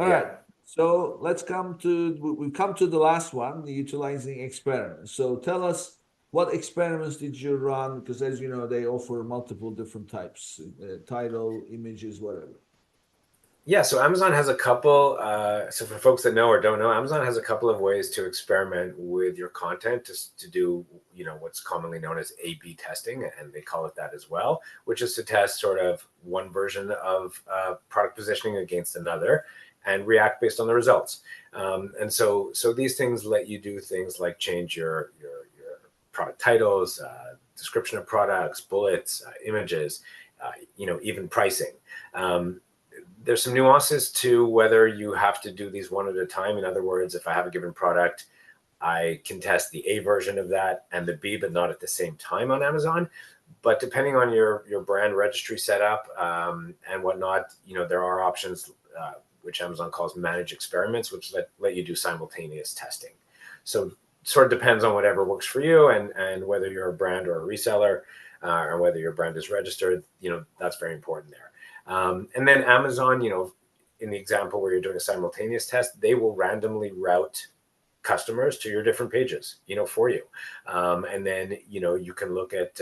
All Yeah. right. So we've come to the last one, the utilizing experiments. So tell us, what experiments did you run? Because as you know, they offer multiple different types, title, images, whatever. Yeah, so Amazon has a couple. So for folks that know or don't know, Amazon has a couple of ways to experiment with your content to do, what's commonly known as A/B testing, and they call it that as well, which is to test sort of one version of product positioning against another and react based on the results. And so these things let you do things like change your product titles, description of products, bullets, images, even pricing. There's some nuances to whether you have to do these one at a time. In other words, if I have a given product, I can test the A version of that and the B, but not at the same time on Amazon. But depending on your brand registry setup and whatnot, there are options which Amazon calls managed experiments, which let you do simultaneous testing. So sort of depends on whatever works for you and whether you're a brand or a reseller or whether your brand is registered. That's very important there. And then Amazon, in the example where you're doing a simultaneous test, they will randomly route customers to your different pages, for you. And then, you can look at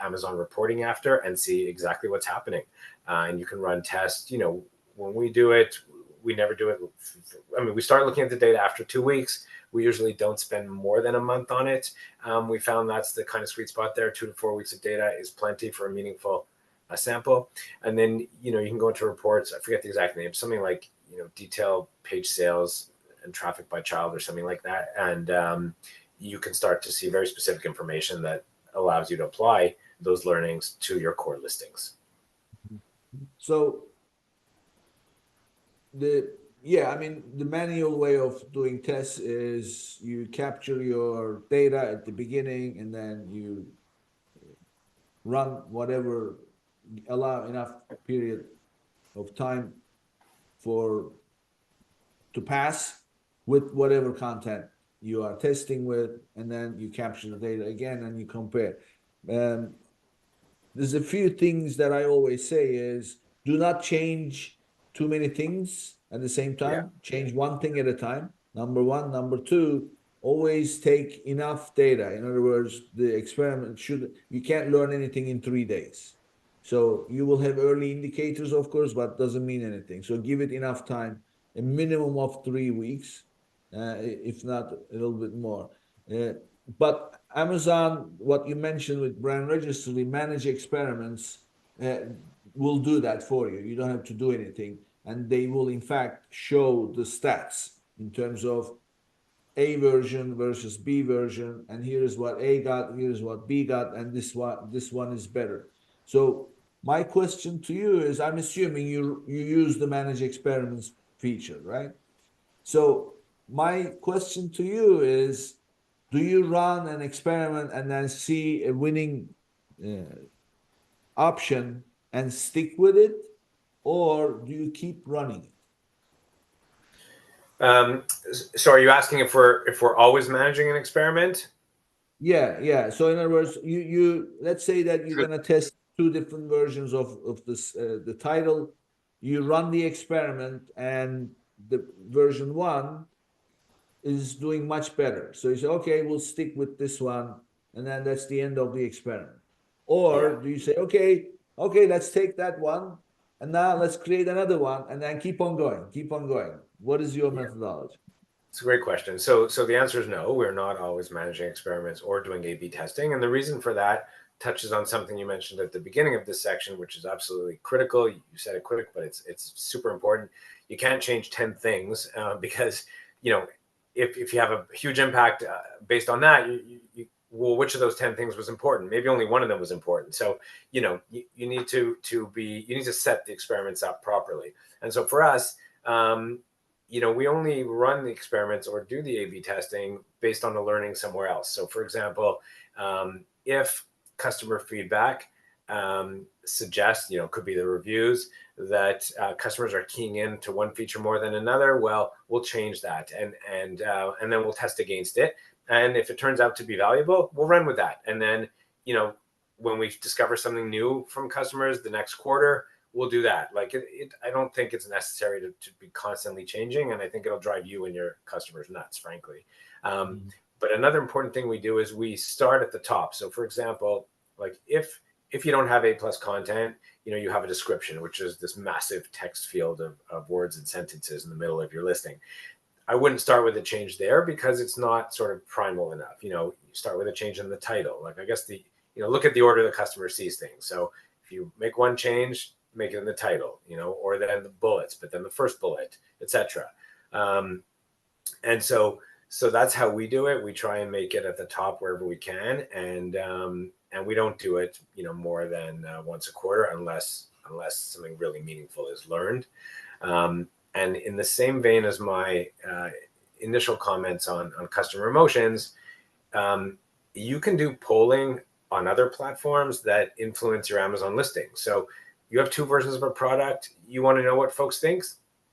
Amazon reporting after and see exactly what's happening. And you can run tests. When we do it, we never do it. I mean, we start looking at the data after 2 weeks. We usually don't spend more than a month on it. We found that's the kind of sweet spot there. 2 to 4 weeks of data is plenty for a meaningful sample. And then, you can go into reports. I forget the exact name, something like, detail page sales and traffic by child or something like that. And you can start to see very specific information that allows you to apply those learnings to your core listings. So the manual way of doing tests is you capture your data at the beginning and then you run whatever, allow enough period of time to pass with whatever content you are testing with, and then you capture the data again and you compare. There's a few things that I always say is, do not change too many things at the same time. Yeah. Change one thing at a time. Number one. Number two, always take enough data. In other words, the experiment you can't learn anything in 3 days. So you will have early indicators, of course, but doesn't mean anything. So give it enough time, a minimum of 3 weeks, if not a little bit more. But Amazon, what you mentioned with brand registry, manage experiments, will do that for you. You don't have to do anything. And they will, in fact, show the stats in terms of A version versus B version. And here is what A got, here is what B got, and this one is better. So my question to you is, I'm assuming you use the manage experiments feature, right? So my question to you is, do you run an experiment and then see a winning option and stick with it, or do you keep running it? So are you asking if we're always managing an experiment? Yeah. So in other words, you let's say that you're Good. gonna test two different versions of this the title. You run the experiment, and the version one is doing much better. So you say, okay, we'll stick with this one, and then that's the end of the experiment. Yeah. Or do you say, okay, let's take that one, and now let's create another one, and then keep on going. What is your Yeah. methodology? It's a great question. So the answer is no, we're not always managing experiments or doing A/B testing. And the reason for that touches on something you mentioned at the beginning of this section, which is absolutely critical. You said it quick, but it's super important. You can't change 10 things because, if you have a huge impact based on that, well, which of those 10 things was important? Maybe only one of them was important. So, you need to set the experiments up properly. And so for us, we only run the experiments or do the A/B testing based on the learning somewhere else. So, for example, if customer feedback suggests, could be the reviews, that customers are keying in to one feature more than another, well, we'll change that and then we'll test against it. And if it turns out to be valuable, we'll run with that. And then, when we discover something new from customers the next quarter, we'll do that. Like I don't think it's necessary to be constantly changing, and I think it'll drive you and your customers nuts, frankly. But another important thing we do is we start at the top. So for example, like if you don't have A+ content, you have a description, which is this massive text field of words and sentences in the middle of your listing. I wouldn't start with a change there because it's not sort of primal enough. You start with a change in the title. Like I guess look at the order the customer sees things. So if you make one change, make it in the title, or then the bullets, but then the first bullet, etc. And so that's how we do it. We try and make it at the top wherever we can, and we don't do it, more than once a quarter unless something really meaningful is learned. And in the same vein as my initial comments on customer emotions, you can do polling on other platforms that influence your Amazon listing. So you have 2 versions of a product. You want to know what folks think?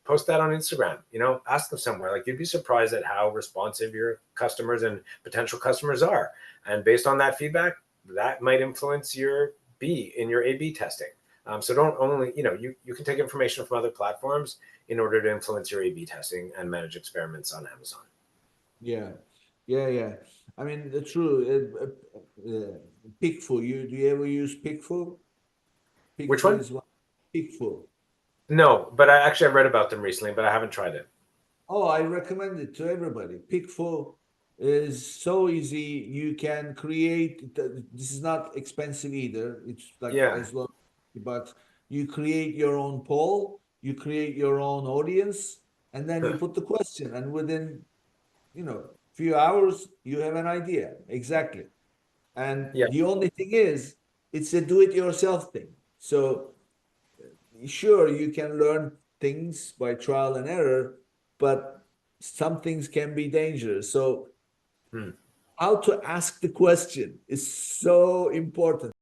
Post that on Instagram. Ask them somewhere. Like you'd be surprised at how responsive your customers and potential customers are. And based on that feedback, that might influence your A/B testing. So don't only, you can take information from other platforms in order to influence your A/B testing and manage experiments on Amazon. Yeah. I mean, the true Picful. Do you ever use Picful? Which one? Picful. No, but I've read about them recently, but I haven't tried it. Oh, I recommend it to everybody. Picful is so easy. You can create. This is not expensive either. It's like as low, but you create your own poll. You create your own audience, and then you put the question, and within few hours you have an idea exactly. And the only thing is, it's a do-it-yourself thing. So sure, you can learn things by trial and error, but some things can be dangerous. So how to ask the question is so important.